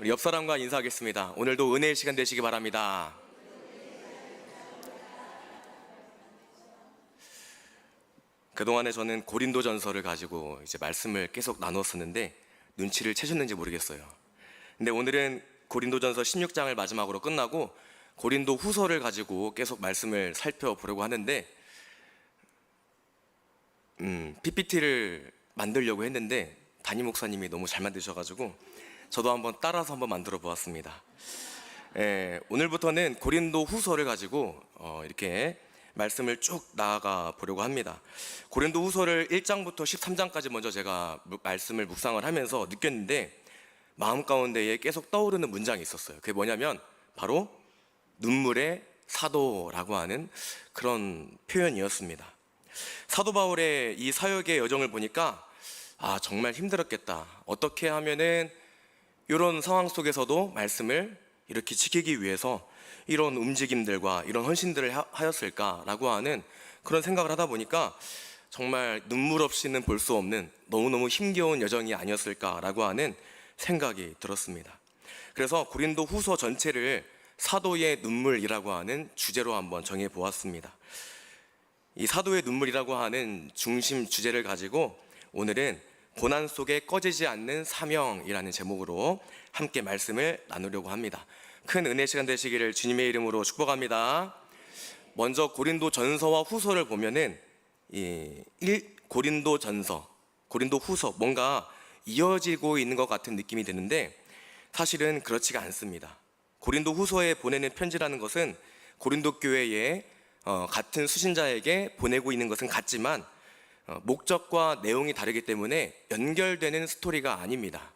우리 옆 사람과 인사하겠습니다. 오늘도 은혜의 시간 되시기 바랍니다. 그동안에 저는 고린도전서를 가지고 이제 말씀을 계속 나눴었는데 눈치를 채셨는지 모르겠어요. 근데 오늘은 고린도전서 16장을 마지막으로 끝나고 고린도 후서를 가지고 계속 말씀을 살펴보려고 하는데 PPT를 만들려고 했는데 담임 목사님이 너무 잘 만드셔가지고 저도 한번 따라서 한번 만들어 보았습니다. 오늘부터는 고린도 후서를 가지고 이렇게 말씀을 쭉 나아가 보려고 합니다. 고린도 후서를 1장부터 13장까지 먼저 제가 말씀을 묵상을 하면서 느꼈는데 마음 가운데에 계속 떠오르는 문장이 있었어요. 그게 뭐냐면 바로 눈물의 사도라고 하는 그런 표현이었습니다. 사도 바울의 이 사역의 여정을 보니까 정말 힘들었겠다. 어떻게 하면은 이런 상황 속에서도 말씀을 이렇게 지키기 위해서 이런 움직임들과 이런 헌신들을 하였을까라고 하는 그런 생각을 하다 보니까 정말 눈물 없이는 볼 수 없는 너무너무 힘겨운 여정이 아니었을까라고 하는 생각이 들었습니다. 그래서 고린도 후서 전체를 사도의 눈물이라고 하는 주제로 한번 정해 보았습니다. 이 사도의 눈물이라고 하는 중심 주제를 가지고 오늘은 고난 속에 꺼지지 않는 사명이라는 제목으로 함께 말씀을 나누려고 합니다. 큰 은혜 시간 되시기를 주님의 이름으로 축복합니다. 먼저 고린도 전서와 후서를 보면은 고린도 전서, 고린도 후서 뭔가 이어지고 있는 것 같은 느낌이 드는데 사실은 그렇지가 않습니다. 고린도 후서에 보내는 편지라는 것은 고린도 교회에 같은 수신자에게 보내고 있는 것은 같지만 목적과 내용이 다르기 때문에 연결되는 스토리가 아닙니다.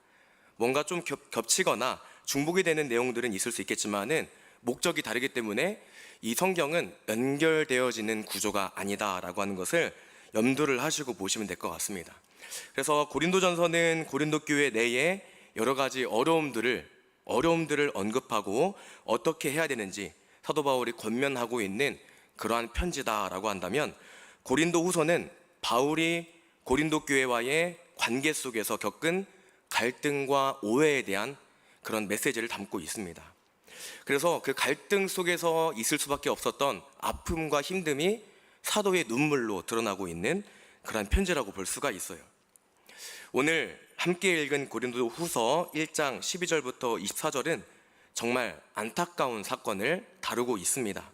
뭔가 좀 겹치거나 중복이 되는 내용들은 있을 수 있겠지만은 목적이 다르기 때문에 이 성경은 연결되어지는 구조가 아니다라고 하는 것을 염두를 하시고 보시면 될 것 같습니다. 그래서 고린도전서는 고린도 교회 내에 여러 가지 어려움들을 언급하고 어떻게 해야 되는지 사도 바울이 권면하고 있는 그러한 편지다라고 한다면, 고린도 후서는 바울이 고린도 교회와의 관계 속에서 겪은 갈등과 오해에 대한 그런 메시지를 담고 있습니다. 그래서 그 갈등 속에서 있을 수밖에 없었던 아픔과 힘듦이 사도의 눈물로 드러나고 있는 그런 편지라고 볼 수가 있어요. 오늘 함께 읽은 고린도 후서 1장 12절부터 24절은 정말 안타까운 사건을 다루고 있습니다.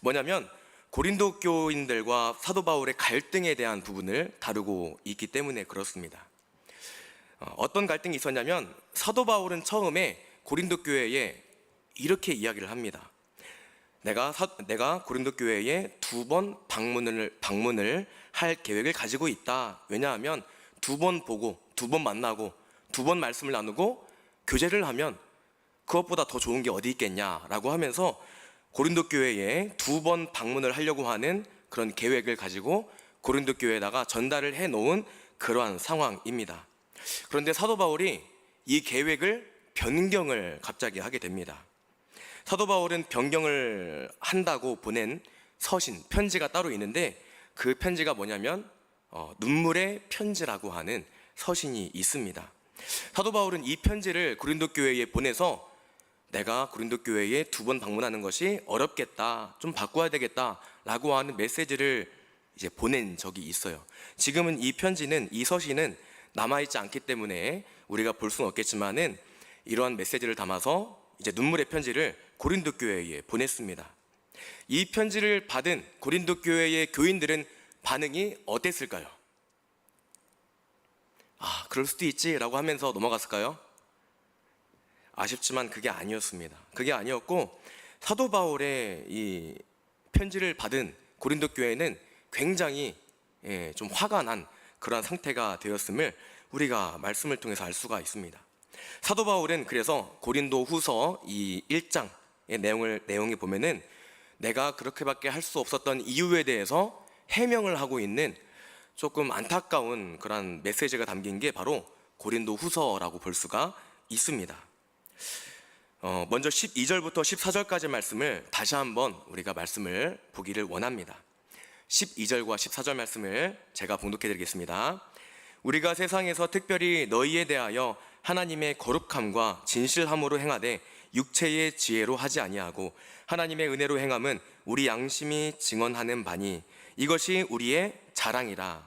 뭐냐면 고린도 교인들과 사도 바울의 갈등에 대한 부분을 다루고 있기 때문에 그렇습니다. 어떤 갈등이 있었냐면 사도 바울은 처음에 고린도 교회에 이렇게 이야기를 합니다. 내가 고린도 교회에 2번 방문을 할 계획을 가지고 있다. 왜냐하면 2번 보고 2번 만나고 2번 말씀을 나누고 교제를 하면 그것보다 더 좋은 게 어디 있겠냐라고 하면서 고린도 교회에 2번 방문을 하려고 하는 그런 계획을 가지고 고린도 교회에다가 전달을 해놓은 그러한 상황입니다. 그런데 사도 바울이 이 계획을 변경을 갑자기 하게 됩니다. 사도 바울은 변경을 한다고 보낸 서신, 편지가 따로 있는데 그 편지가 뭐냐면 눈물의 편지라고 하는 서신이 있습니다. 사도 바울은 이 편지를 고린도 교회에 보내서 내가 고린도 교회에 2번 방문하는 것이 어렵겠다, 좀 바꿔야 되겠다 라고 하는 메시지를 이제 보낸 적이 있어요. 지금은 이 편지는, 이 서신은 남아있지 않기 때문에 우리가 볼 수는 없겠지만은 이러한 메시지를 담아서 이제 눈물의 편지를 고린도 교회에 보냈습니다. 이 편지를 받은 고린도 교회의 교인들은 반응이 어땠을까요? 그럴 수도 있지 라고 하면서 넘어갔을까요? 아쉽지만 그게 아니었습니다. 그게 아니었고 사도 바울의 이 편지를 받은 고린도 교회는 굉장히 좀 화가 난 그런 상태가 되었음을 우리가 말씀을 통해서 알 수가 있습니다. 사도 바울은 그래서 고린도 후서 이 1장의 내용이 보면은 내가 그렇게밖에 할 수 없었던 이유에 대해서 해명을 하고 있는 조금 안타까운 그런 메시지가 담긴 게 바로 고린도 후서라고 볼 수가 있습니다. 먼저 12절부터 14절까지 말씀을 다시 한번 우리가 말씀을 보기를 원합니다. 12절과 14절 말씀을 제가 봉독해 드리겠습니다. 우리가 세상에서 특별히 너희에 대하여 하나님의 거룩함과 진실함으로 행하되 육체의 지혜로 하지 아니하고 하나님의 은혜로 행함은 우리 양심이 증언하는 바니 이것이 우리의 자랑이라.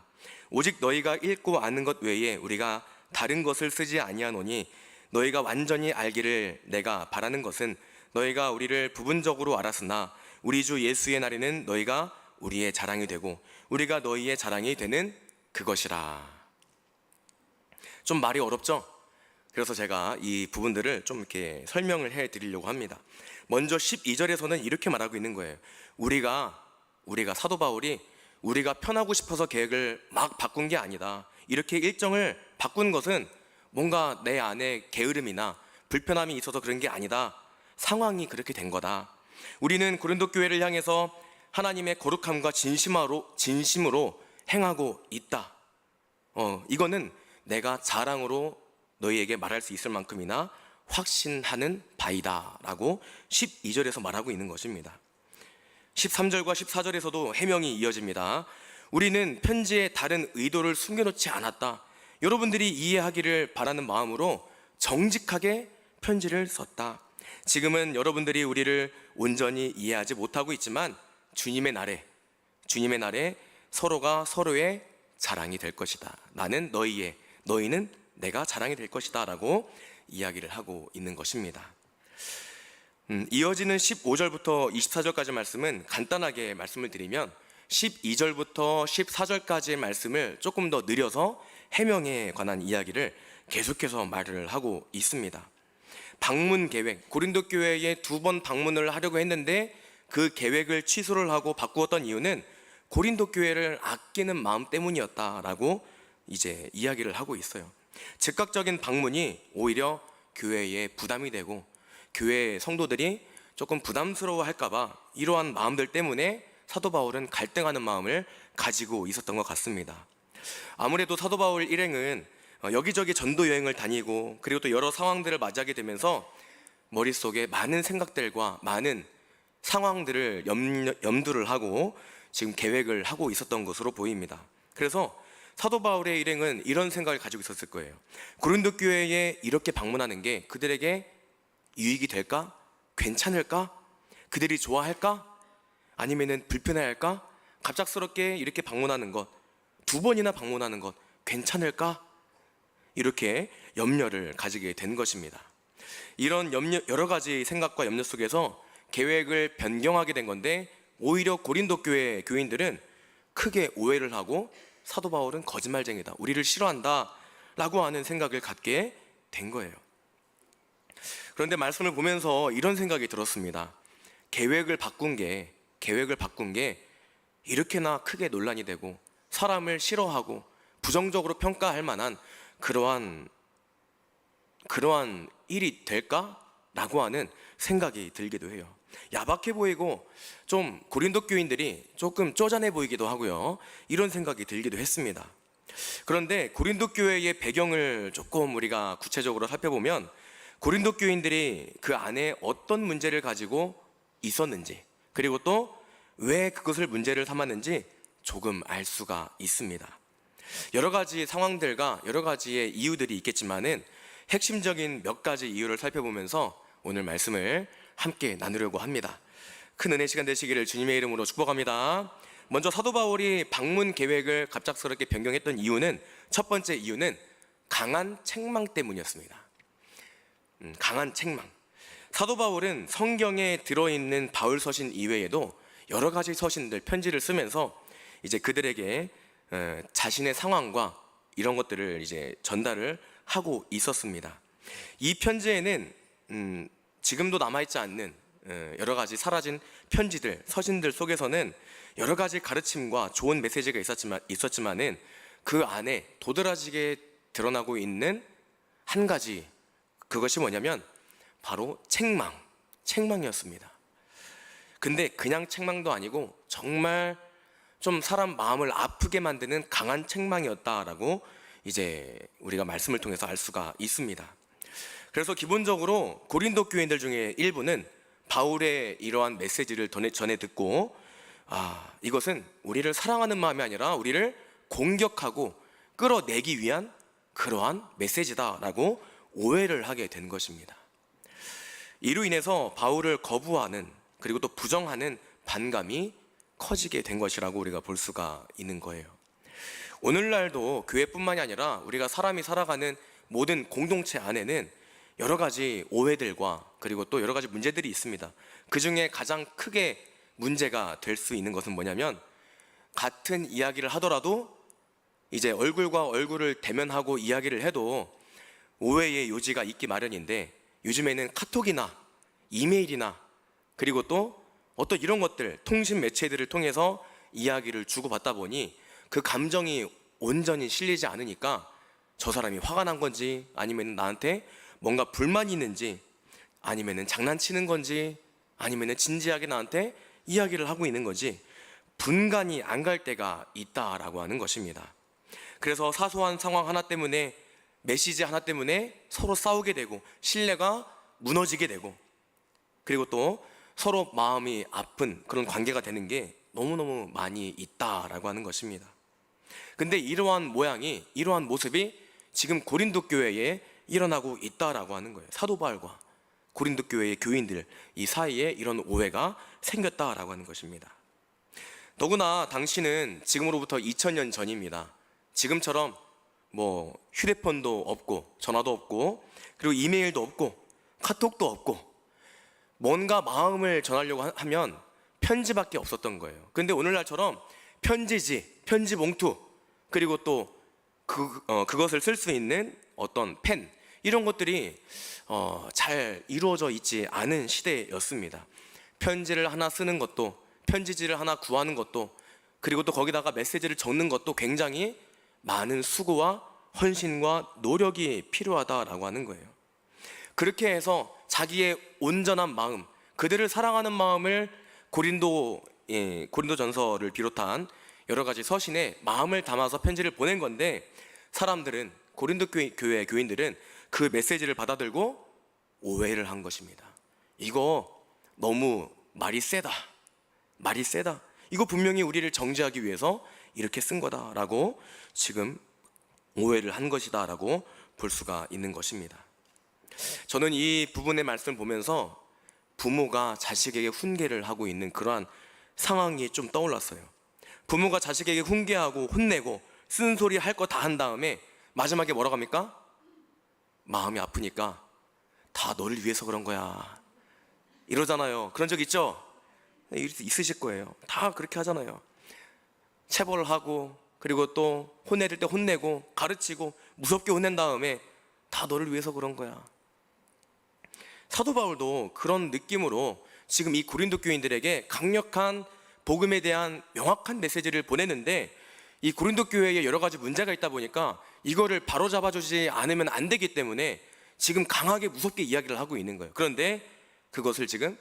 오직 너희가 읽고 아는 것 외에 우리가 다른 것을 쓰지 아니하노니 너희가 완전히 알기를 내가 바라는 것은 너희가 우리를 부분적으로 알았으나 우리 주 예수의 날에는 너희가 우리의 자랑이 되고 우리가 너희의 자랑이 되는 그것이라. 좀 말이 어렵죠? 그래서 제가 이 부분들을 좀 이렇게 설명을 해 드리려고 합니다. 먼저 12절에서는 이렇게 말하고 있는 거예요. 우리가 사도 바울이 우리가 편하고 싶어서 계획을 막 바꾼 게 아니다. 이렇게 일정을 바꾼 것은 뭔가 내 안에 게으름이나 불편함이 있어서 그런 게 아니다. 상황이 그렇게 된 거다. 우리는 고린도 교회를 향해서 하나님의 거룩함과 진심으로 행하고 있다. 이거는 내가 자랑으로 너희에게 말할 수 있을 만큼이나 확신하는 바이다 라고 12절에서 말하고 있는 것입니다. 13절과 14절에서도 해명이 이어집니다. 우리는 편지에 다른 의도를 숨겨놓지 않았다. 여러분들이 이해하기를 바라는 마음으로 정직하게 편지를 썼다. 지금은 여러분들이 우리를 온전히 이해하지 못하고 있지만 주님의 날에 서로가 서로의 자랑이 될 것이다. 나는 너희는 내가 자랑이 될 것이다 라고 이야기를 하고 있는 것입니다. 이어지는 15절부터 24절까지 말씀은 간단하게 말씀을 드리면 12절부터 14절까지의 말씀을 조금 더 느려서 해명에 관한 이야기를 계속해서 말을 하고 있습니다. 방문 계획, 고린도 교회에 2번 방문을 하려고 했는데 그 계획을 취소를 하고 바꾸었던 이유는 고린도 교회를 아끼는 마음 때문이었다라고 이제 이야기를 하고 있어요. 즉각적인 방문이 오히려 교회에 부담이 되고 교회 성도들이 조금 부담스러워 할까봐 이러한 마음들 때문에 사도 바울은 갈등하는 마음을 가지고 있었던 것 같습니다. 아무래도 사도 바울 일행은 여기저기 전도 여행을 다니고 그리고 또 여러 상황들을 맞이하게 되면서 머릿속에 많은 생각들과 많은 상황들을 염두를 하고 지금 계획을 하고 있었던 것으로 보입니다. 그래서 사도 바울의 일행은 이런 생각을 가지고 있었을 거예요. 고린도 교회에 이렇게 방문하는 게 그들에게 유익이 될까? 괜찮을까? 그들이 좋아할까? 아니면은 불편해할까? 갑작스럽게 이렇게 방문하는 것, 2번이나 방문하는 것 괜찮을까? 이렇게 염려를 가지게 된 것입니다. 이런 여러 가지 생각과 염려 속에서 계획을 변경하게 된 건데 오히려 고린도 교회 교인들은 크게 오해를 하고 사도 바울은 거짓말쟁이다, 우리를 싫어한다 라고 하는 생각을 갖게 된 거예요. 그런데 말씀을 보면서 이런 생각이 들었습니다. 계획을 바꾼 게 이렇게나 크게 논란이 되고 사람을 싫어하고 부정적으로 평가할 만한 그러한 일이 될까라고 하는 생각이 들기도 해요. 야박해 보이고 좀 고린도 교인들이 조금 쪼잔해 보이기도 하고요. 이런 생각이 들기도 했습니다. 그런데 고린도 교회의 배경을 조금 우리가 구체적으로 살펴보면 고린도 교인들이 그 안에 어떤 문제를 가지고 있었는지 그리고 또 왜 그것을 문제를 삼았는지 조금 알 수가 있습니다. 여러 가지 상황들과 여러 가지의 이유들이 있겠지만은 핵심적인 몇 가지 이유를 살펴보면서 오늘 말씀을 함께 나누려고 합니다. 큰 은혜 시간 되시기를 주님의 이름으로 축복합니다. 먼저 사도 바울이 방문 계획을 갑작스럽게 변경했던 이유는, 첫 번째 이유는 강한 책망 때문이었습니다. 강한 책망. 사도 바울은 성경에 들어있는 바울 서신 이외에도 여러 가지 서신들, 편지를 쓰면서 이제 그들에게 자신의 상황과 이런 것들을 이제 전달을 하고 있었습니다. 이 편지에는 지금도 남아있지 않는 여러 가지 사라진 편지들, 서신들 속에서는 여러 가지 가르침과 좋은 메시지가 있었지만은 그 안에 도드라지게 드러나고 있는 한 가지, 그것이 뭐냐면 바로 책망이었습니다. 근데 그냥 책망도 아니고 정말 좀 사람 마음을 아프게 만드는 강한 책망이었다라고 이제 우리가 말씀을 통해서 알 수가 있습니다. 그래서 기본적으로 고린도 교인들 중에 일부는 바울의 이러한 메시지를 전해 듣고 이것은 우리를 사랑하는 마음이 아니라 우리를 공격하고 끌어내기 위한 그러한 메시지다라고 오해를 하게 된 것입니다. 이로 인해서 바울을 거부하는, 그리고 또 부정하는 반감이 커지게 된 것이라고 우리가 볼 수가 있는 거예요. 오늘날도 교회뿐만이 아니라 우리가 사람이 살아가는 모든 공동체 안에는 여러 가지 오해들과 그리고 또 여러 가지 문제들이 있습니다. 그 중에 가장 크게 문제가 될 수 있는 것은 뭐냐면, 같은 이야기를 하더라도 이제 얼굴과 얼굴을 대면하고 이야기를 해도 오해의 요지가 있기 마련인데, 요즘에는 카톡이나 이메일이나 그리고 또 어떤 이런 것들, 통신 매체들을 통해서 이야기를 주고받다 보니 그 감정이 온전히 실리지 않으니까 저 사람이 화가 난 건지, 아니면 나한테 뭔가 불만이 있는지, 아니면 장난치는 건지, 아니면 진지하게 나한테 이야기를 하고 있는 건지 분간이 안 갈 때가 있다라고 하는 것입니다. 그래서 사소한 상황 하나 때문에, 메시지 하나 때문에 서로 싸우게 되고 신뢰가 무너지게 되고, 그리고 또 서로 마음이 아픈 그런 관계가 되는 게 너무너무 많이 있다라고 하는 것입니다. 근데 이러한 모양이, 이러한 모습이 지금 고린도 교회에 일어나고 있다라고 하는 거예요. 사도 바울과 고린도 교회의 교인들 이 사이에 이런 오해가 생겼다라고 하는 것입니다. 더구나 당시는 지금으로부터 2000년 전입니다. 지금처럼 뭐 휴대폰도 없고 전화도 없고 그리고 이메일도 없고 카톡도 없고, 뭔가 마음을 전하려고 하면 편지밖에 없었던 거예요. 근데 오늘날처럼 편지지, 편지 봉투, 그리고 또 그것을 쓸 수 있는 어떤 펜, 이런 것들이 잘 이루어져 있지 않은 시대였습니다. 편지를 하나 쓰는 것도, 편지지를 하나 구하는 것도, 그리고 또 거기다가 메시지를 적는 것도 굉장히 많은 수고와 헌신과 노력이 필요하다라고 하는 거예요. 그렇게 해서 자기의 온전한 마음, 그들을 사랑하는 마음을 고린도전서를 비롯한 여러 가지 서신에 마음을 담아서 편지를 보낸 건데, 사람들은, 고린도 교회 교인들은 그 메시지를 받아들고 오해를 한 것입니다. 이거 너무 말이 세다. 이거 분명히 우리를 정죄하기 위해서 이렇게 쓴 거다라고 지금 오해를 한 것이다라고 볼 수가 있는 것입니다. 저는 이 부분의 말씀을 보면서 부모가 자식에게 훈계를 하고 있는 그러한 상황이 좀 떠올랐어요. 부모가 자식에게 훈계하고 혼내고 쓴소리 할 거 다 한 다음에 마지막에 뭐라고 합니까? 마음이 아프니까 다 너를 위해서 그런 거야 이러잖아요. 그런 적 있죠? 있으실 거예요. 다 그렇게 하잖아요. 체벌을 하고, 그리고 또 혼낼 때 혼내고, 가르치고, 무섭게 혼낸 다음에 다 너를 위해서 그런 거야. 사도 바울도 그런 느낌으로 지금 이 고린도 교인들에게 강력한 복음에 대한 명확한 메시지를 보내는데, 이 고린도 교회에 여러 가지 문제가 있다 보니까 이거를 바로잡아주지 않으면 안 되기 때문에 지금 강하게 무섭게 이야기를 하고 있는 거예요. 그런데 그것을 지금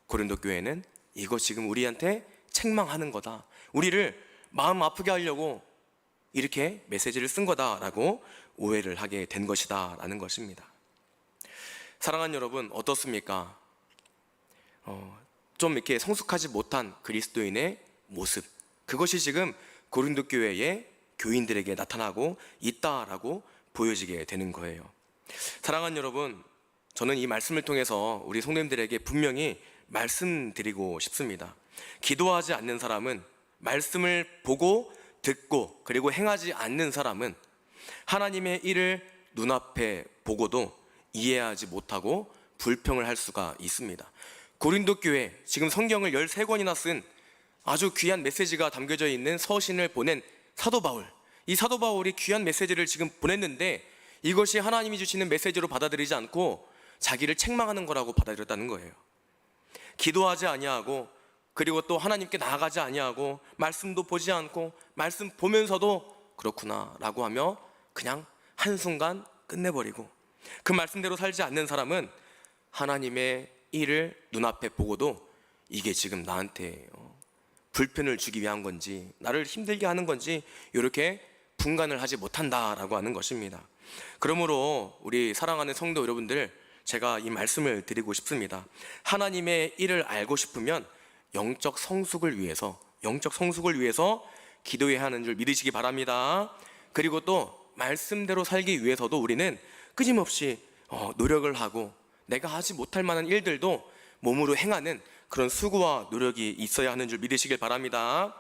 고린도 교회는 이거 지금 우리한테 책망하는 거다, 우리를 마음 아프게 하려고 이렇게 메시지를 쓴 거다라고 오해를 하게 된 것이다 라는 것입니다. 사랑하는 여러분, 어떻습니까? 좀 이렇게 성숙하지 못한 그리스도인의 모습, 그것이 지금 고린도 교회의 교인들에게 나타나고 있다라고 보여지게 되는 거예요. 사랑하는 여러분, 저는 이 말씀을 통해서 우리 성도님들에게 분명히 말씀드리고 싶습니다. 기도하지 않는 사람은, 말씀을 보고 듣고 그리고 행하지 않는 사람은 하나님의 일을 눈앞에 보고도 이해하지 못하고 불평을 할 수가 있습니다. 고린도 교회, 지금 성경을 13권이나 쓴 아주 귀한 메시지가 담겨져 있는 서신을 보낸 사도 바울, 이 사도 바울이 귀한 메시지를 지금 보냈는데 이것이 하나님이 주시는 메시지로 받아들이지 않고 자기를 책망하는 거라고 받아들였다는 거예요. 기도하지 아니하고, 그리고 또 하나님께 나아가지 아니하고, 말씀도 보지 않고, 말씀 보면서도 그렇구나 라고 하며 그냥 한순간 끝내버리고, 그 말씀대로 살지 않는 사람은 하나님의 일을 눈앞에 보고도 이게 지금 나한테 불편을 주기 위한 건지, 나를 힘들게 하는 건지 이렇게 분간을 하지 못한다라고 하는 것입니다. 그러므로 우리 사랑하는 성도 여러분들, 제가 이 말씀을 드리고 싶습니다. 하나님의 일을 알고 싶으면 영적 성숙을 위해서 기도해야 하는 줄 믿으시기 바랍니다. 그리고 또 말씀대로 살기 위해서도 우리는 끊임없이 노력을 하고 내가 하지 못할 만한 일들도 몸으로 행하는 그런 수고와 노력이 있어야 하는 줄 믿으시길 바랍니다.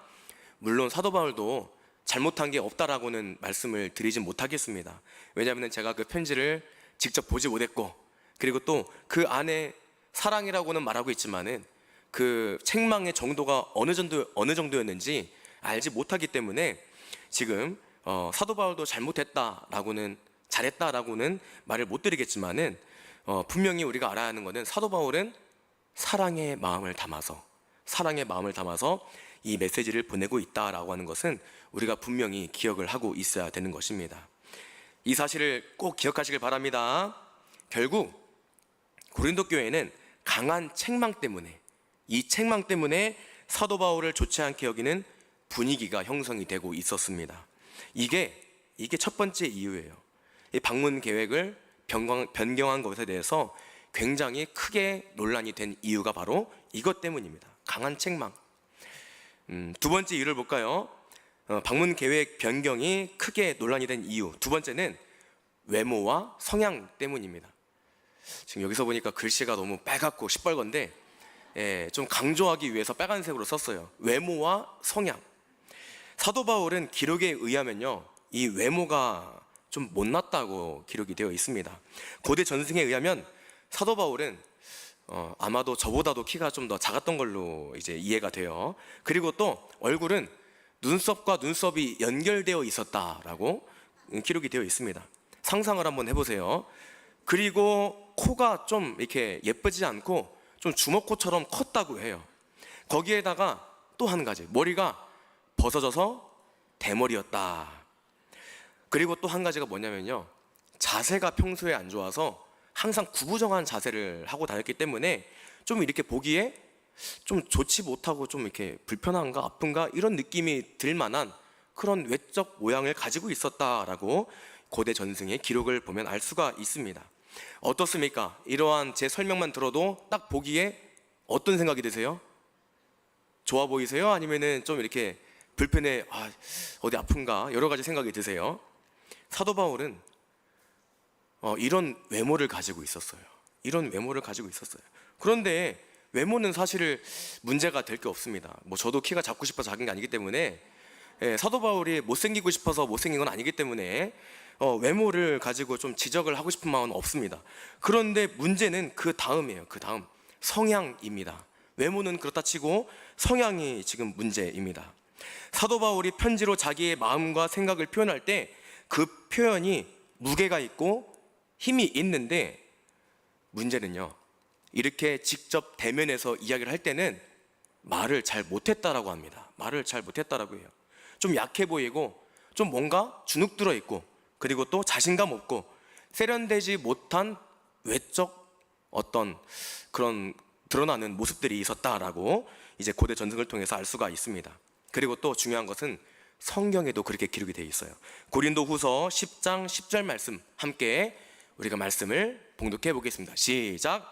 물론 사도 바울도 잘못한 게 없다라고는 말씀을 드리진 못하겠습니다. 왜냐하면 제가 그 편지를 직접 보지 못했고, 그리고 또 그 안에 사랑이라고는 말하고 있지만은 그 책망의 정도가 어느 정도였는지 알지 못하기 때문에 지금 사도 바울도 잘했다라고는 말을 못 드리겠지만은 분명히 우리가 알아야 하는 것은 사도 바울은 사랑의 마음을 담아서 이 메시지를 보내고 있다라고 하는 것은 우리가 분명히 기억을 하고 있어야 되는 것입니다. 이 사실을 꼭 기억하시길 바랍니다. 결국 고린도 교회는 강한 책망 때문에, 이 책망 때문에 사도 바울을 좋지 않게 여기는 분위기가 형성이 되고 있었습니다. 이게 첫 번째 이유예요. 이 방문 계획을 변경한 것에 대해서 굉장히 크게 논란이 된 이유가 바로 이것 때문입니다. 강한 책망. 두 번째 이유를 볼까요? 방문 계획 변경이 크게 논란이 된 이유 두 번째는 외모와 성향 때문입니다. 지금 여기서 보니까 글씨가 너무 빨갛고 시뻘건데 좀 강조하기 위해서 빨간색으로 썼어요. 외모와 성향. 사도 바울은 기록에 의하면요, 이 외모가 좀 못났다고 기록이 되어 있습니다. 고대 전승에 의하면 사도 바울은 아마도 저보다도 키가 좀 더 작았던 걸로 이제 이해가 돼요. 그리고 또 얼굴은 눈썹과 눈썹이 연결되어 있었다라고 기록이 되어 있습니다. 상상을 한번 해보세요. 그리고 코가 좀 이렇게 예쁘지 않고 좀 주먹코처럼 컸다고 해요. 거기에다가 또 한 가지, 머리가 벗어져서 대머리였다. 그리고 또 한 가지가 뭐냐면요, 자세가 평소에 안 좋아서 항상 구부정한 자세를 하고 다녔기 때문에 좀 이렇게 보기에 좀 좋지 못하고 좀 이렇게 불편한가 아픈가 이런 느낌이 들 만한 그런 외적 모양을 가지고 있었다라고 고대 전승의 기록을 보면 알 수가 있습니다. 어떻습니까? 이러한 제 설명만 들어도 딱 보기에 어떤 생각이 드세요? 좋아 보이세요? 아니면은 좀 이렇게 불편해, 어디 아픈가 여러 가지 생각이 드세요? 사도 바울은 이런 외모를 가지고 있었어요. 그런데 외모는 사실 문제가 될 게 없습니다. 저도 키가 작고 싶어서 작은 게 아니기 때문에, 사도 바울이 못생기고 싶어서 못생긴 건 아니기 때문에 외모를 가지고 좀 지적을 하고 싶은 마음은 없습니다. 그런데 문제는 그 다음이에요. 그 다음 성향입니다. 외모는 그렇다 치고 성향이 지금 문제입니다. 사도 바울이 편지로 자기의 마음과 생각을 표현할 때 그 표현이 무게가 있고 힘이 있는데, 문제는요, 이렇게 직접 대면해서 이야기를 할 때는 말을 잘 못했다라고 합니다. 말을 잘 못했다라고 해요. 좀 약해 보이고 좀 뭔가 주눅 들어 있고, 그리고 또 자신감 없고 세련되지 못한 외적 어떤 그런 드러나는 모습들이 있었다라고 이제 고대 전승을 통해서 알 수가 있습니다. 그리고 또 중요한 것은 성경에도 그렇게 기록이 되어 있어요. 고린도 후서 10장 10절 말씀 함께 우리가 말씀을 봉독해 보겠습니다. 시작.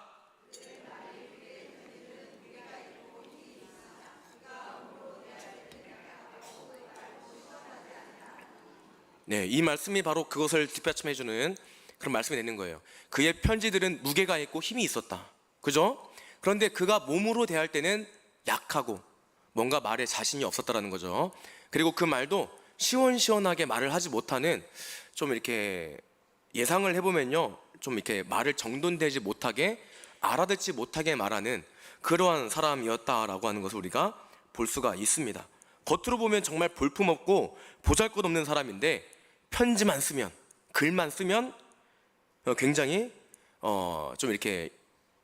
네, 이 말씀이 바로 그것을 뒷받침해주는 그런 말씀이 되는 거예요. 그의 편지들은 무게가 있고 힘이 있었다. 그죠? 그런데 그가 몸으로 대할 때는 약하고 뭔가 말에 자신이 없었다라는 거죠. 그리고 그 말도 시원시원하게 말을 하지 못하는, 좀 이렇게 예상을 해보면요, 좀 이렇게 말을 정돈되지 못하게, 알아듣지 못하게 말하는 그러한 사람이었다라고 하는 것을 우리가 볼 수가 있습니다. 겉으로 보면 정말 볼품없고 보잘것없는 사람인데 편지만 쓰면, 글만 쓰면 굉장히 좀 이렇게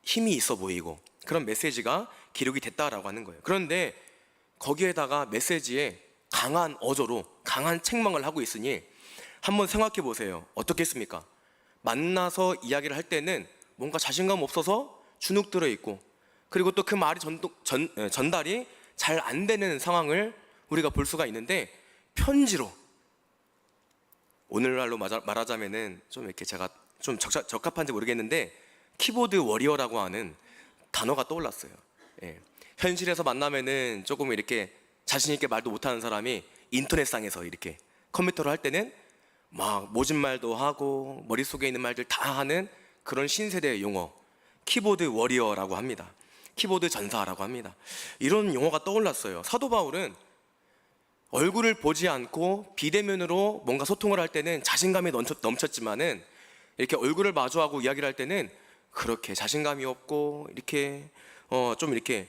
힘이 있어 보이고 그런 메시지가 기록이 됐다라고 하는 거예요. 그런데 거기에다가 메시지에 강한 어조로 강한 책망을 하고 있으니 한번 생각해 보세요. 어떻겠습니까? 만나서 이야기를 할 때는 뭔가 자신감 없어서 주눅 들어 있고, 그리고 또 그 말이 전달이 잘 안 되는 상황을 우리가 볼 수가 있는데, 편지로, 오늘날로 말하자면은 좀 이렇게 제가 좀 적합한지 모르겠는데 키보드 워리어라고 하는 단어가 떠올랐어요. 현실에서 만나면은 조금 이렇게 자신 있게 말도 못하는 사람이 인터넷상에서 이렇게 컴퓨터로 할 때는 막 모진 말도 하고 머릿속에 있는 말들 다 하는 그런 신세대의 용어, 키보드 워리어라고 합니다. 키보드 전사라고 합니다. 이런 용어가 떠올랐어요. 사도 바울은 얼굴을 보지 않고 비대면으로 뭔가 소통을 할 때는 자신감이 넘쳤지만은 이렇게 얼굴을 마주하고 이야기를 할 때는 그렇게 자신감이 없고 이렇게 좀 이렇게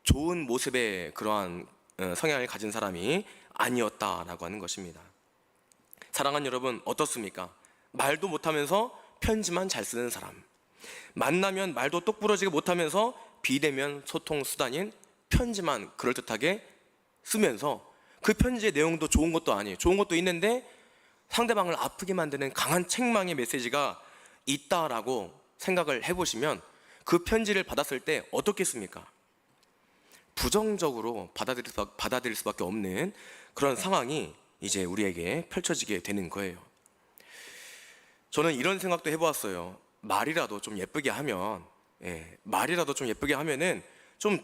좋은 모습의 그러한 성향을 가진 사람이 아니었다라고 하는 것입니다. 사랑하는 여러분, 어떻습니까? 말도 못하면서 편지만 잘 쓰는 사람, 만나면 말도 똑부러지게 못하면서 비대면 소통 수단인 편지만 그럴듯하게 쓰면서 그 편지의 내용도 좋은 것도 아니에요. 좋은 것도 있는데 상대방을 아프게 만드는 강한 책망의 메시지가 있다라고 생각을 해보시면 그 편지를 받았을 때 어떻겠습니까? 부정적으로 받아들일 수밖에 없는 그런 상황이 이제 우리에게 펼쳐지게 되는 거예요. 저는 이런 생각도 해보았어요. 말이라도 좀 예쁘게 하면, 말이라도 좀 예쁘게 하면은 좀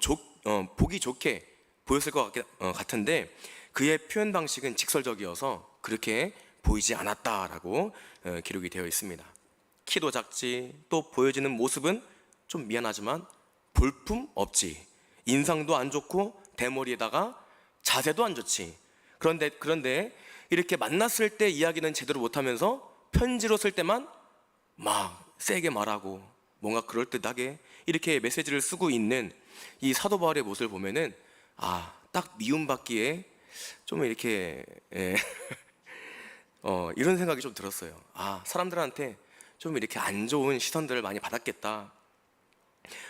보기 좋게 보였을 것 같은데 그의 표현 방식은 직설적이어서 그렇게 보이지 않았다라고 기록이 되어 있습니다. 키도 작지, 또 보여지는 모습은 좀 미안하지만 볼품 없지, 인상도 안 좋고 대머리에다가 자세도 안 좋지. 그런데 이렇게 만났을 때 이야기는 제대로 못하면서 편지로 쓸 때만 막 세게 말하고 뭔가 그럴듯하게 이렇게 메시지를 쓰고 있는 이 사도 바울의 모습을 보면은 딱 미움받기에 좀 이렇게 이런 생각이 좀 들었어요. 사람들한테 좀 이렇게 안 좋은 시선들을 많이 받았겠다.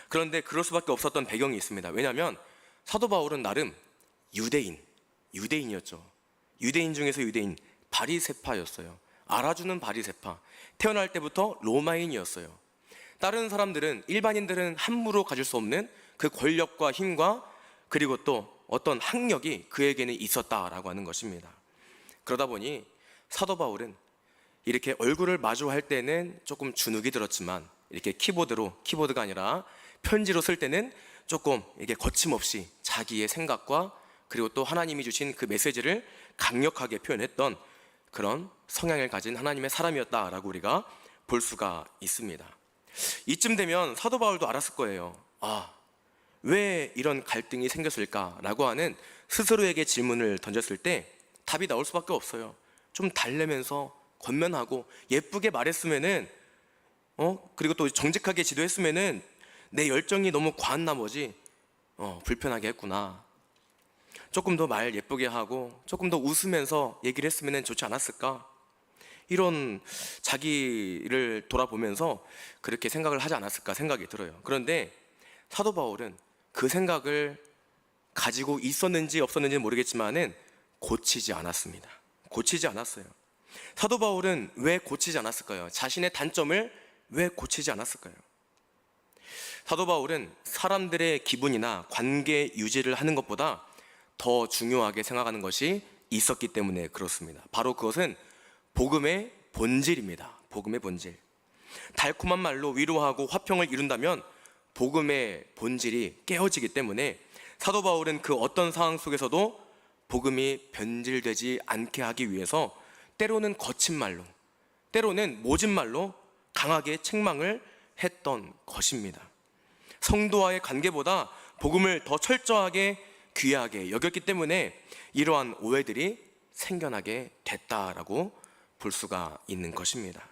그런데 그럴 수밖에 없었던 배경이 있습니다. 왜냐하면 사도 바울은 나름 유대인이었죠. 유대인 중에서 유대인, 바리새파였어요. 알아주는 바리새파. 태어날 때부터 로마인이었어요. 다른 사람들은, 일반인들은 함부로 가질 수 없는 그 권력과 힘과 그리고 또 어떤 학력이 그에게는 있었다라고 하는 것입니다. 그러다 보니 사도 바울은 이렇게 얼굴을 마주할 때는 조금 주눅이 들었지만 이렇게 키보드가 아니라 편지로 쓸 때는 조금 이게 거침없이 자기의 생각과 그리고 또 하나님이 주신 그 메시지를 강력하게 표현했던 그런 성향을 가진 하나님의 사람이었다라고 우리가 볼 수가 있습니다. 이쯤 되면 사도 바울도 알았을 거예요. 왜 이런 갈등이 생겼을까라고 하는 스스로에게 질문을 던졌을 때 답이 나올 수밖에 없어요. 좀 달래면서 권면하고 예쁘게 말했으면은 그리고 또 정직하게 지도했으면은 내 열정이 너무 과한 나머지 불편하게 했구나. 조금 더 말 예쁘게 하고 조금 더 웃으면서 얘기를 했으면 좋지 않았을까? 이런 자기를 돌아보면서 그렇게 생각을 하지 않았을까 생각이 들어요. 그런데 사도 바울은 그 생각을 가지고 있었는지 없었는지는 모르겠지만은 고치지 않았습니다. 고치지 않았어요. 사도 바울은 왜 고치지 않았을까요? 자신의 단점을 왜 고치지 않았을까요? 사도 바울은 사람들의 기분이나 관계 유지를 하는 것보다 더 중요하게 생각하는 것이 있었기 때문에 그렇습니다. 바로 그것은 복음의 본질입니다. 복음의 본질. 달콤한 말로 위로하고 화평을 이룬다면 복음의 본질이 깨어지기 때문에 사도 바울은 그 어떤 상황 속에서도 복음이 변질되지 않게 하기 위해서 때로는 거친 말로, 때로는 모진 말로 강하게 책망을 했던 것입니다. 성도와의 관계보다 복음을 더 철저하게 귀하게 여겼기 때문에 이러한 오해들이 생겨나게 됐다라고 볼 수가 있는 것입니다.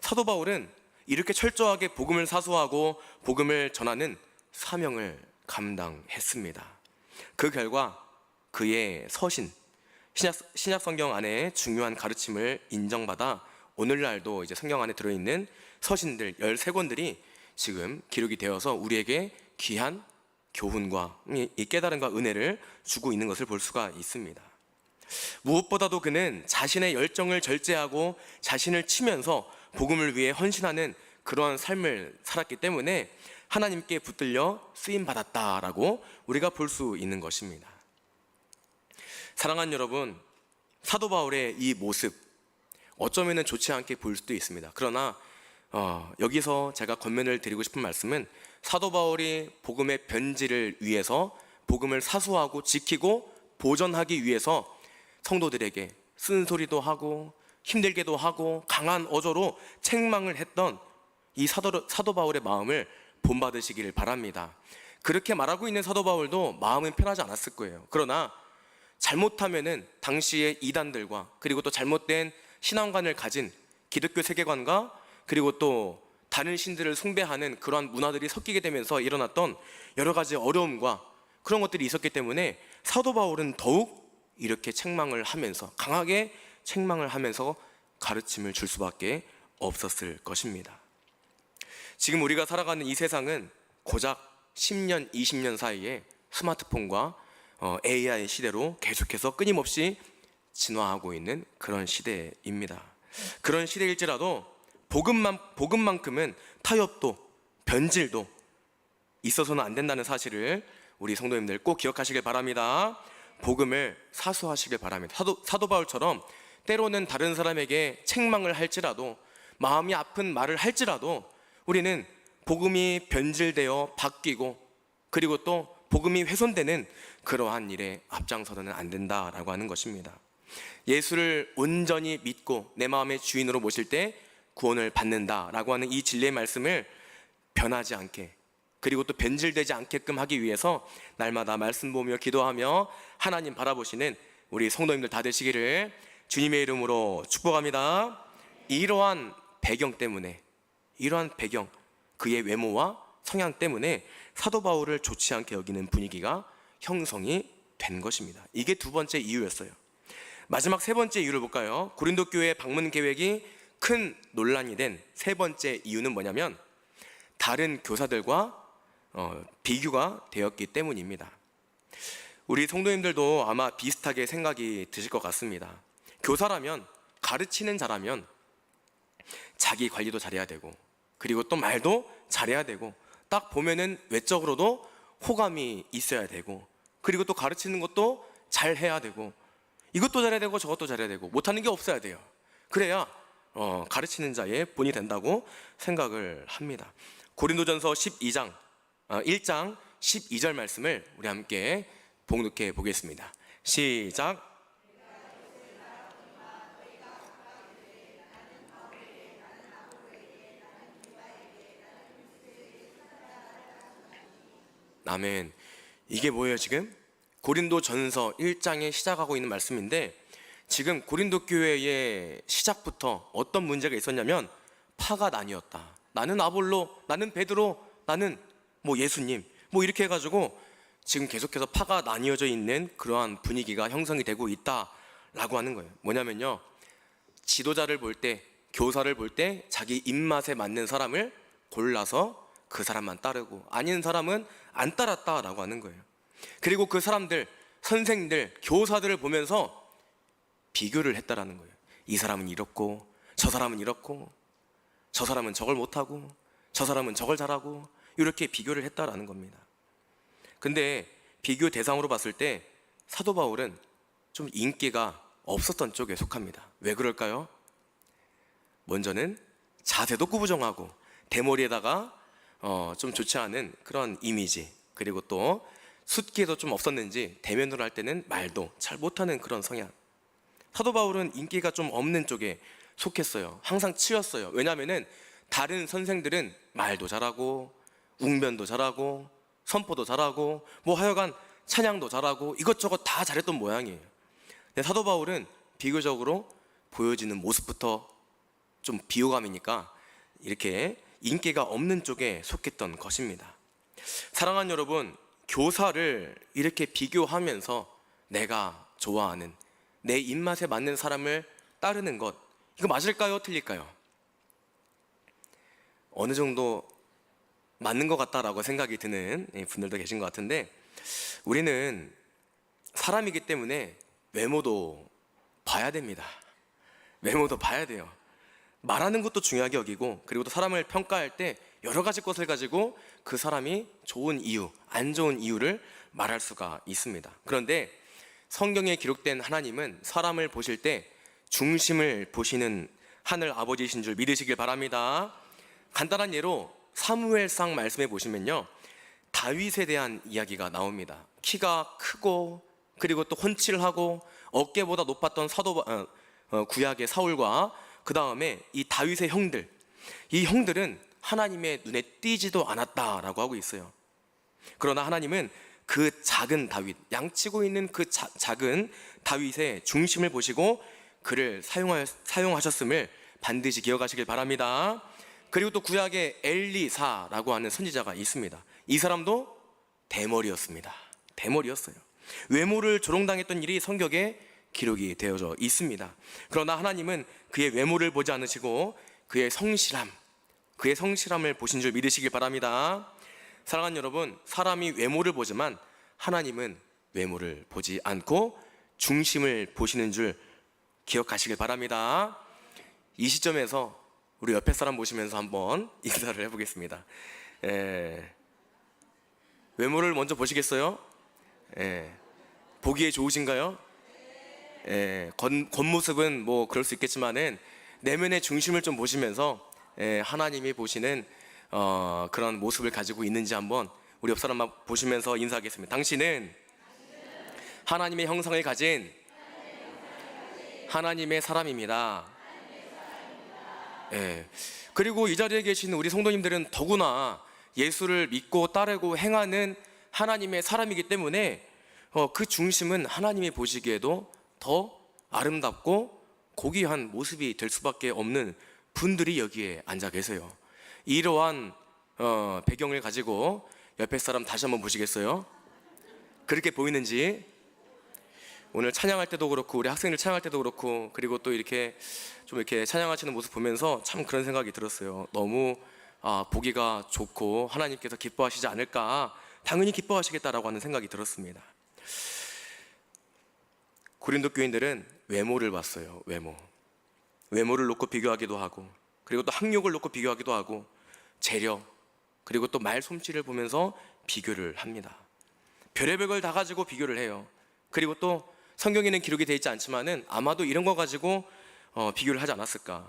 사도 바울은 이렇게 철저하게 복음을 사수하고 복음을 전하는 사명을 감당했습니다. 그 결과 그의 서신, 신약 성경 안에 중요한 가르침을 인정받아 오늘날도 이제 성경 안에 들어있는 서신들 13권들이 지금 기록이 되어서 우리에게 귀한 교훈과 이 깨달음과 은혜를 주고 있는 것을 볼 수가 있습니다. 무엇보다도 그는 자신의 열정을 절제하고 자신을 치면서 복음을 위해 헌신하는 그러한 삶을 살았기 때문에 하나님께 붙들려 쓰임받았다라고 우리가 볼 수 있는 것입니다. 사랑하는 여러분, 사도 바울의 이 모습 어쩌면 좋지 않게 보일 수도 있습니다. 그러나 여기서 제가 권면을 드리고 싶은 말씀은 사도 바울이 복음의 변질을 위해서 복음을 사수하고 지키고 보존하기 위해서 성도들에게 쓴소리도 하고 힘들게도 하고 강한 어조로 책망을 했던 이 사도 바울의 마음을 본받으시기를 바랍니다. 그렇게 말하고 있는 사도 바울도 마음은 편하지 않았을 거예요. 그러나 잘못하면은 당시의 이단들과 그리고 또 잘못된 신앙관을 가진 기독교 세계관과 그리고 또 다른 신들을 숭배하는 그러한 문화들이 섞이게 되면서 일어났던 여러 가지 어려움과 그런 것들이 있었기 때문에 사도 바울은 더욱 이렇게 책망을 하면서 강하게 책망을 하면서 가르침을 줄 수밖에 없었을 것입니다. 지금 우리가 살아가는 이 세상은 고작 10년, 20년 사이에 스마트폰과 AI 시대로 계속해서 끊임없이 진화하고 있는 그런 시대입니다. 그런 시대일지라도 복음만큼은 타협도 변질도 있어서는 안 된다는 사실을 우리 성도님들 꼭 기억하시길 바랍니다. 복음을 사수하시길 바랍니다. 사도 바울처럼 때로는 다른 사람에게 책망을 할지라도 마음이 아픈 말을 할지라도 우리는 복음이 변질되어 바뀌고 그리고 또 복음이 훼손되는 그러한 일에 앞장서서는 안 된다라고 하는 것입니다. 예수를 온전히 믿고 내 마음의 주인으로 모실 때 구원을 받는다라고 하는 이 진리의 말씀을 변하지 않게 그리고 또 변질되지 않게끔 하기 위해서 날마다 말씀 보며 기도하며 하나님 바라보시는 우리 성도님들 다 되시기를 주님의 이름으로 축복합니다. 이러한 배경 때문에 그의 외모와 성향 때문에 사도 바울을 좋지 않게 여기는 분위기가 형성이 된 것입니다. 이게 두 번째 이유였어요. 마지막 세 번째 이유를 볼까요? 고린도 교회 방문 계획이 큰 논란이 된 세 번째 이유는 뭐냐면 다른 교사들과 비교가 되었기 때문입니다. 우리 성도님들도 아마 비슷하게 생각이 드실 것 같습니다. 교사라면, 가르치는 자라면 자기 관리도 잘해야 되고 그리고 또 말도 잘해야 되고 딱 보면은 외적으로도 호감이 있어야 되고 그리고 또 가르치는 것도 잘해야 되고 이것도 잘해야 되고 저것도 잘해야 되고 못하는 게 없어야 돼요. 그래야 가르치는 자의 본이 된다고 생각을 합니다. 고린도전서 1장 12절 말씀을 우리 함께 봉독해 보겠습니다. 시작. 아멘. 이게 뭐예요 지금? 고린도전서 1장에 시작하고 있는 말씀인데 지금 고린도 교회의 시작부터 어떤 문제가 있었냐면 파가 나뉘었다. 나는 아볼로, 나는 베드로, 나는 예수님 이렇게 해가지고 지금 계속해서 파가 나뉘어져 있는 그러한 분위기가 형성이 되고 있다라고 하는 거예요. 뭐냐면요, 지도자를 볼 때, 교사를 볼 때 자기 입맛에 맞는 사람을 골라서 그 사람만 따르고 아닌 사람은 안 따랐다라고 하는 거예요. 그리고 그 사람들, 선생들, 교사들을 보면서 비교를 했다라는 거예요. 이 사람은 이렇고 저 사람은 이렇고 저 사람은 저걸 못하고 저 사람은 저걸 잘하고 이렇게 비교를 했다라는 겁니다. 근데 비교 대상으로 봤을 때 사도 바울은 좀 인기가 없었던 쪽에 속합니다. 왜 그럴까요? 먼저는 자세도 꾸부정하고 대머리에다가 좀 좋지 않은 그런 이미지, 그리고 또 숫기도 좀 없었는지 대면으로 할 때는 말도 잘 못하는 그런 성향. 사도 바울은 인기가 좀 없는 쪽에 속했어요. 항상 치였어요. 왜냐하면은 다른 선생들은 말도 잘하고 웅변도 잘하고 선포도 잘하고 하여간 찬양도 잘하고 이것저것 다 잘했던 모양이에요. 근데 사도 바울은 비교적으로 보여지는 모습부터 좀 비호감이니까 이렇게 인기가 없는 쪽에 속했던 것입니다. 사랑하는 여러분, 교사를 이렇게 비교하면서 내가 좋아하는 내 입맛에 맞는 사람을 따르는 것, 이거 맞을까요? 틀릴까요? 어느 정도 맞는 것 같다라고 생각이 드는 분들도 계신 것 같은데, 우리는 사람이기 때문에 외모도 봐야 됩니다. 외모도 봐야 돼요. 말하는 것도 중요하게 여기고, 그리고 또 사람을 평가할 때 여러 가지 것을 가지고 그 사람이 좋은 이유, 안 좋은 이유를 말할 수가 있습니다. 그런데 성경에 기록된 하나님은 사람을 보실 때 중심을 보시는 하늘 아버지이신 줄 믿으시길 바랍니다. 간단한 예로 사무엘상 말씀해 보시면요, 다윗에 대한 이야기가 나옵니다. 키가 크고 그리고 또 훤칠하고 어깨보다 높았던 구약의 사울과 그 다음에 이 다윗의 형들, 이 형들은 하나님의 눈에 띄지도 않았다라고 하고 있어요. 그러나 하나님은 그 작은 다윗, 양치고 있는 그 작은 다윗의 중심을 보시고 그를 사용하셨음을 반드시 기억하시길 바랍니다. 그리고 또 구약에 엘리사라고 하는 선지자가 있습니다. 이 사람도 대머리였습니다. 대머리였어요. 외모를 조롱당했던 일이 성경에 기록이 되어져 있습니다. 그러나 하나님은 그의 외모를 보지 않으시고 그의 성실함을 보신 줄 믿으시길 바랍니다. 사랑하는 여러분, 사람이 외모를 보지만 하나님은 외모를 보지 않고 중심을 보시는 줄 기억하시길 바랍니다. 이 시점에서 우리 옆에 사람 보시면서 한번 인사를 해보겠습니다. 외모를 먼저 보시겠어요? 보기에 좋으신가요? 겉모습은 뭐 그럴 수 있겠지만은 내면의 중심을 좀 보시면서 하나님이 보시는 그런 모습을 가지고 있는지 한번 우리 옆 사람 보시면서 인사하겠습니다. 당신은 하나님의 형상을 가진 하나님의 사람입니다. 그리고 이 자리에 계신 우리 성도님들은 더구나 예수를 믿고 따르고 행하는 하나님의 사람이기 때문에 그 중심은 하나님이 보시기에도 더 아름답고 고귀한 모습이 될 수밖에 없는 분들이 여기에 앉아 계세요. 이러한 배경을 가지고 옆에 사람 다시 한번 보시겠어요? 그렇게 보이는지. 오늘 찬양할 때도 그렇고 우리 학생들 찬양할 때도 그렇고 그리고 또 이렇게 좀 이렇게 찬양하시는 모습 보면서 참 그런 생각이 들었어요. 너무 보기가 좋고 하나님께서 기뻐하시지 않을까, 당연히 기뻐하시겠다라고 하는 생각이 들었습니다. 고린도 교인들은 외모를 봤어요. 외모를 놓고 비교하기도 하고, 그리고 또 학력을 놓고 비교하기도 하고, 재력, 그리고 또 말솜씨를 보면서 비교를 합니다. 별의별 걸 다 가지고 비교를 해요. 그리고 또 성경에는 기록이 되어 있지 않지만은 아마도 이런 거 가지고 비교를 하지 않았을까.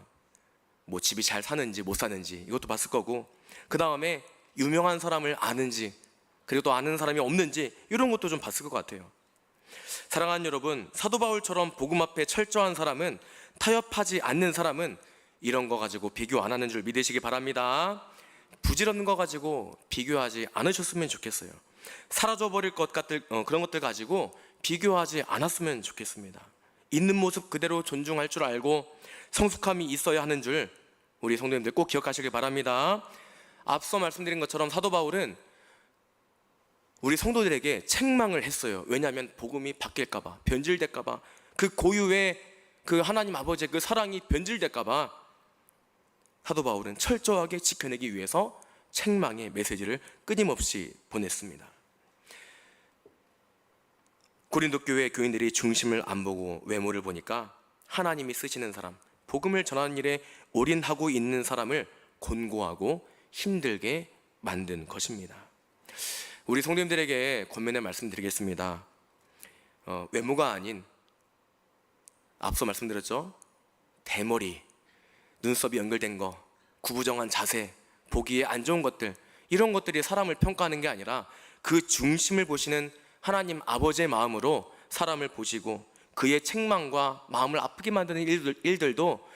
뭐 집이 잘 사는지 못 사는지 이것도 봤을 거고, 그 다음에 유명한 사람을 아는지, 그리고 또 아는 사람이 없는지 이런 것도 좀 봤을 것 같아요. 사랑하는 여러분, 사도 바울처럼 복음 앞에 철저한 사람은, 타협하지 않는 사람은 이런 거 가지고 비교 안 하는 줄 믿으시기 바랍니다. 부질없는 거 가지고 비교하지 않으셨으면 좋겠어요. 사라져버릴 것 같은 그런 것들 가지고 비교하지 않았으면 좋겠습니다. 있는 모습 그대로 존중할 줄 알고 성숙함이 있어야 하는 줄 우리 성도님들 꼭 기억하시길 바랍니다. 앞서 말씀드린 것처럼 사도 바울은 우리 성도들에게 책망을 했어요. 왜냐하면 복음이 바뀔까봐, 변질될까봐, 그 고유의 그 하나님 아버지의 그 사랑이 변질될까봐 사도 바울은 철저하게 지켜내기 위해서 책망의 메시지를 끊임없이 보냈습니다. 고린도 교회 교인들이 중심을 안 보고 외모를 보니까 하나님이 쓰시는 사람, 복음을 전하는 일에 올인하고 있는 사람을 곤고하고 힘들게 만든 것입니다. 우리 성도님들에게 권면의 말씀드리겠습니다. 외모가 아닌, 앞서 말씀드렸죠? 대머리, 눈썹이 연결된 거, 구부정한 자세, 보기에 안 좋은 것들, 이런 것들이 사람을 평가하는 게 아니라 그 중심을 보시는 하나님 아버지의 마음으로 사람을 보시고 그의 책망과 마음을 아프게 만드는 일들도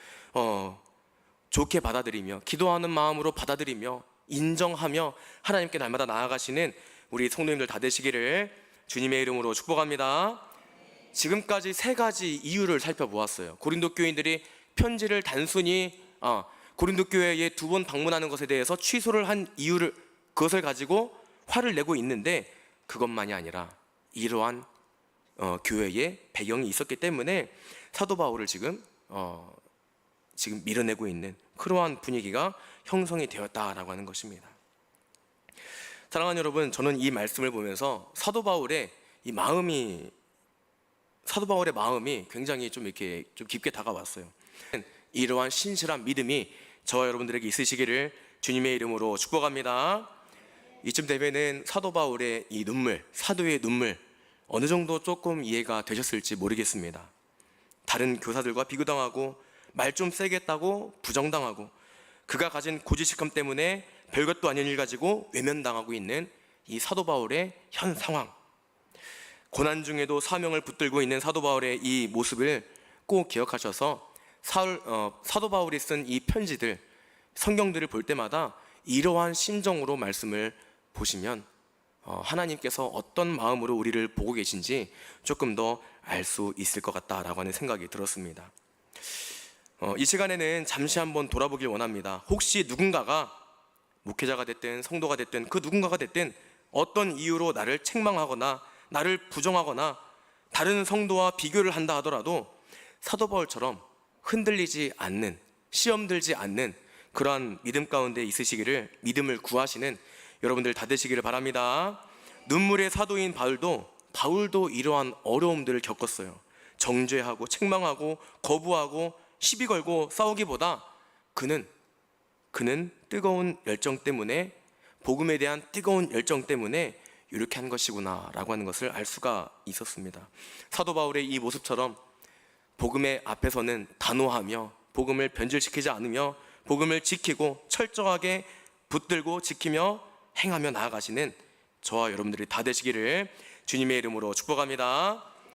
좋게 받아들이며 기도하는 마음으로 받아들이며 인정하며 하나님께 날마다 나아가시는 우리 성도님들 다 되시기를 주님의 이름으로 축복합니다. 지금까지 3가지 이유를 살펴보았어요. 고린도 교인들이 편지를 단순히 고린도 교회에 2번 방문하는 것에 대해서 취소를 한 이유를, 그것을 가지고 화를 내고 있는데, 그것만이 아니라 이러한 교회의 배경이 있었기 때문에 사도 바울을 지금 밀어내고 있는 그러한 분위기가 형성이 되었다라고 하는 것입니다. 사랑하는 여러분, 저는 이 말씀을 보면서 사도 바울의 마음이 굉장히 좀 이렇게 좀 깊게 다가왔어요. 이러한 신실한 믿음이 저와 여러분들에게 있으시기를 주님의 이름으로 축복합니다. 이쯤 되면은 사도 바울의 이 눈물, 사도의 눈물, 어느 정도 조금 이해가 되셨을지 모르겠습니다. 다른 교사들과 비교당하고 말 좀 세게 했다고 부정당하고 그가 가진 고지식감 때문에 별것도 아닌 일 가지고 외면당하고 있는 이 사도 바울의 현 상황, 고난 중에도 사명을 붙들고 있는 사도 바울의 이 모습을 꼭 기억하셔서 사도 바울이 쓴 이 편지들, 성경들을 볼 때마다 이러한 심정으로 말씀을 보시면 하나님께서 어떤 마음으로 우리를 보고 계신지 조금 더 알 수 있을 것 같다라고 하는 생각이 들었습니다. 이 시간에는 잠시 한번 돌아보길 원합니다. 혹시 누군가가 목회자가 됐든 성도가 됐든 그 누군가가 됐든 어떤 이유로 나를 책망하거나 나를 부정하거나 다른 성도와 비교를 한다 하더라도 사도 바울처럼 흔들리지 않는, 시험 들지 않는 그러한 믿음 가운데 있으시기를, 믿음을 구하시는 여러분들 다 되시기를 바랍니다. 눈물의 사도인 바울도 이러한 어려움들을 겪었어요. 정죄하고 책망하고 거부하고 시비 걸고 싸우기보다 그는 뜨거운 열정 때문에, 복음에 대한 뜨거운 열정 때문에 이렇게 한 것이구나 라고 하는 것을 알 수가 있었습니다. 사도 바울의 이 모습처럼 복음의 앞에서는 단호하며 복음을 변질시키지 않으며 복음을 지키고 철저하게 붙들고 지키며 행하며 나아가시는 저와 여러분들이 다 되시기를 주님의 이름으로 축복합니다.